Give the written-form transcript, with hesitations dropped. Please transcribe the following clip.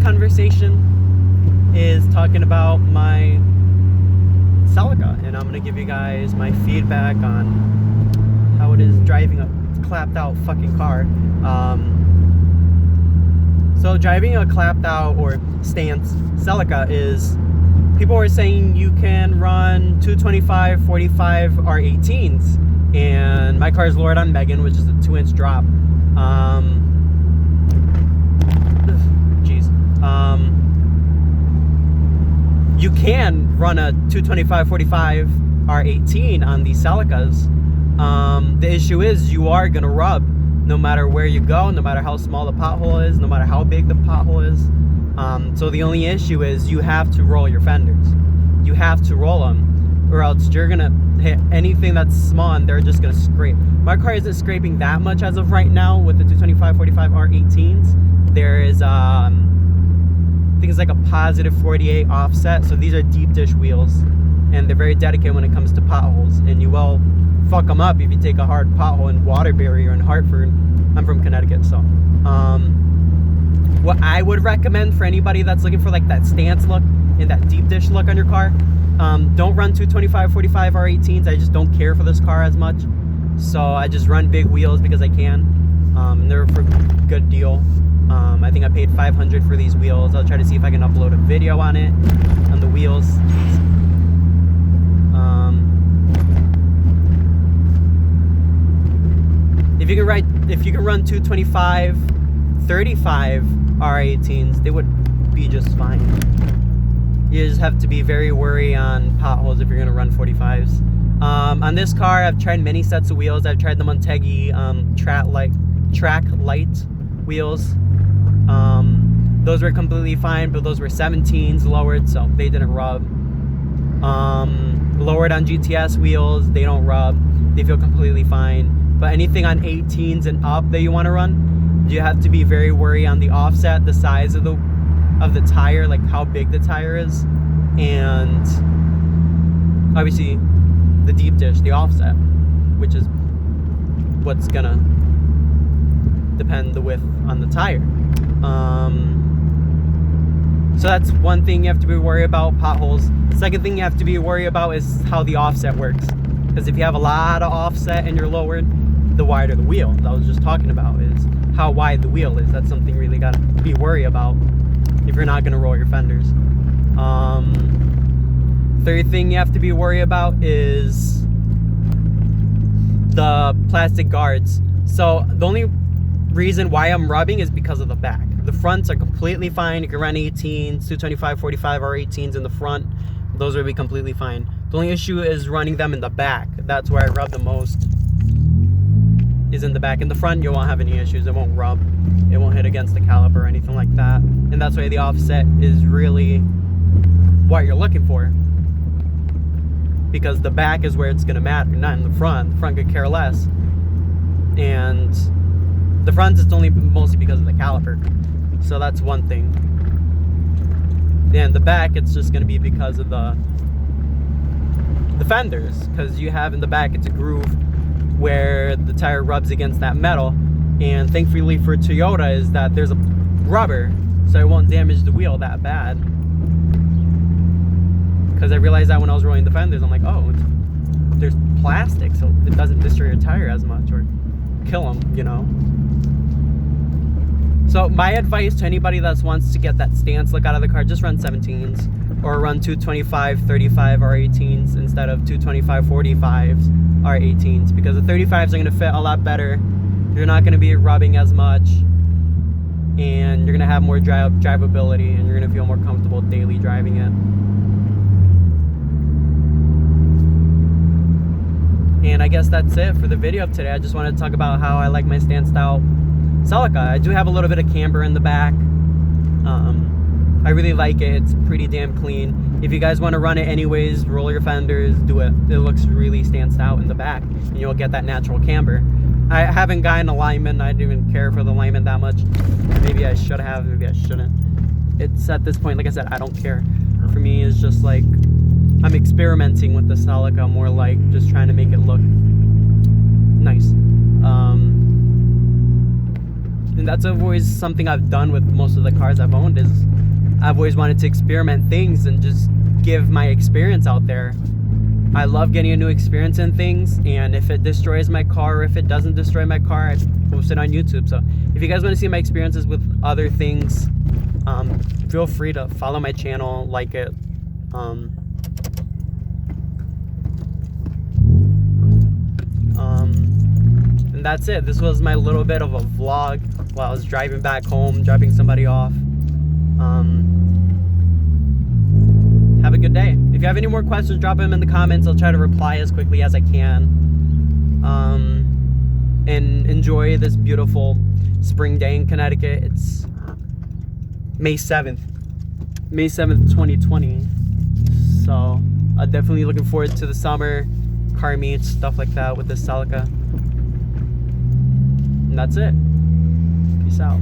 conversation is talking about my Celica, and I'm gonna give you guys my feedback on how it is driving a clapped out fucking car. So driving a clapped out or stance Celica is, people are saying you can run 225, 45 R18s, and my car is lowered on Megan, which is a 2-inch drop. You can run a 225, 45 R18 on these Celicas. The issue is you are gonna rub no matter where you go, no matter how small the pothole is, no matter how big the pothole is. So the only issue is you have to roll your fenders. You have to roll them, or else you're gonna hit anything that's small and they're just gonna scrape. My car isn't scraping that much as of right now with the 225, 45 R18s. There is, I think it's like a positive 48 offset. So these are deep dish wheels, and they're very delicate when it comes to potholes, and you will fuck them up if you take a hard pothole in Waterbury or in Hartford. I'm from Connecticut, so what I would recommend for anybody that's looking for like that stance look and that deep dish look on your car, don't run 225, 45 R18s. I just don't care for this car as much, so I just run big wheels because I can, and they're for a good deal. I think I paid $500 for these wheels. I'll try to see if I can upload a video on it, on the wheels. If you can run 225, 35 R18s, they would be just fine. You just have to be very wary on potholes if you're gonna run 45s. On this car, I've tried many sets of wheels. I've tried them on Teggy track light wheels. Those were completely fine, but those were 17s lowered, so they didn't rub. Lowered on GTS wheels, they don't rub. They feel completely fine. But anything on 18s and up that you want to run, you have to be very wary on the offset, the size of the tire, like how big the tire is, and obviously the deep dish, the offset, which is what's gonna depend the width on the tire. So that's one thing you have to be worried about, potholes. Second thing you have to be worried about is how the offset works, because if you have a lot of offset and you're lowered, the wider the wheel that I was just talking about is how wide the wheel is. That's something you really got to be worried about if you're not going to roll your fenders. Third thing you have to be worried about is the plastic guards. So the only reason why I'm rubbing is because of the back. The fronts are completely fine. You can run 18s, 225, 45 R18s in the front. Those will be completely fine. The only issue is running them in the back. That's where I rub the most, is in the back. In the front, you won't have any issues. It won't rub. It won't hit against the caliper or anything like that. And that's why the offset is really what you're looking for, because the back is where it's going to matter, not in the front. The front could care less. And the front is only mostly because of the caliper. So that's one thing. And the back, it's just going to be because of the fenders, because you have in the back, it's a groove where the tire rubs against that metal, and thankfully for Toyota is that there's a rubber, so it won't damage the wheel that bad. Because I realized that when I was rolling the fenders, I'm like, oh, there's plastic, so it doesn't destroy your tire as much or kill them, you know. So my advice to anybody that wants to get that stance look out of the car, just run 17s or run 225, 35 R18s instead of 225, 45s R18s, because the 35s are going to fit a lot better. You're not going to be rubbing as much, and you're going to have more drivability, and you're going to feel more comfortable daily driving it. And I guess that's it for the video of today. I just wanted to talk about how I like my stance style Celica. I do have a little bit of camber in the back. I really like it. It's pretty damn clean. If you guys want to run it anyways, roll your fenders, do it. It looks really stanced out in the back, and you'll get that natural camber. I haven't gotten alignment. I didn't even care for the alignment that much. Maybe I should have, maybe I shouldn't. It's at this point, like I said, I don't care. For me, it's just like I'm experimenting with the Celica, more like just trying to make it look nice. And that's always something I've done with most of the cars I've owned, is I've always wanted to experiment things and just give my experience out there. I love getting a new experience in things, and if it destroys my car or if it doesn't destroy my car, I post it on YouTube. So if you guys want to see my experiences with other things, feel free to follow my channel, like it. And that's it. This was my little bit of a vlog while I was driving back home, dropping somebody off. Have a good day. If you have any more questions, drop them in the comments. I'll try to reply as quickly as I can. And enjoy this beautiful spring day in Connecticut. It's May 7th, 2020. So I'm definitely looking forward to the summer, car meets, stuff like that with the Celica. And that's it. Peace out.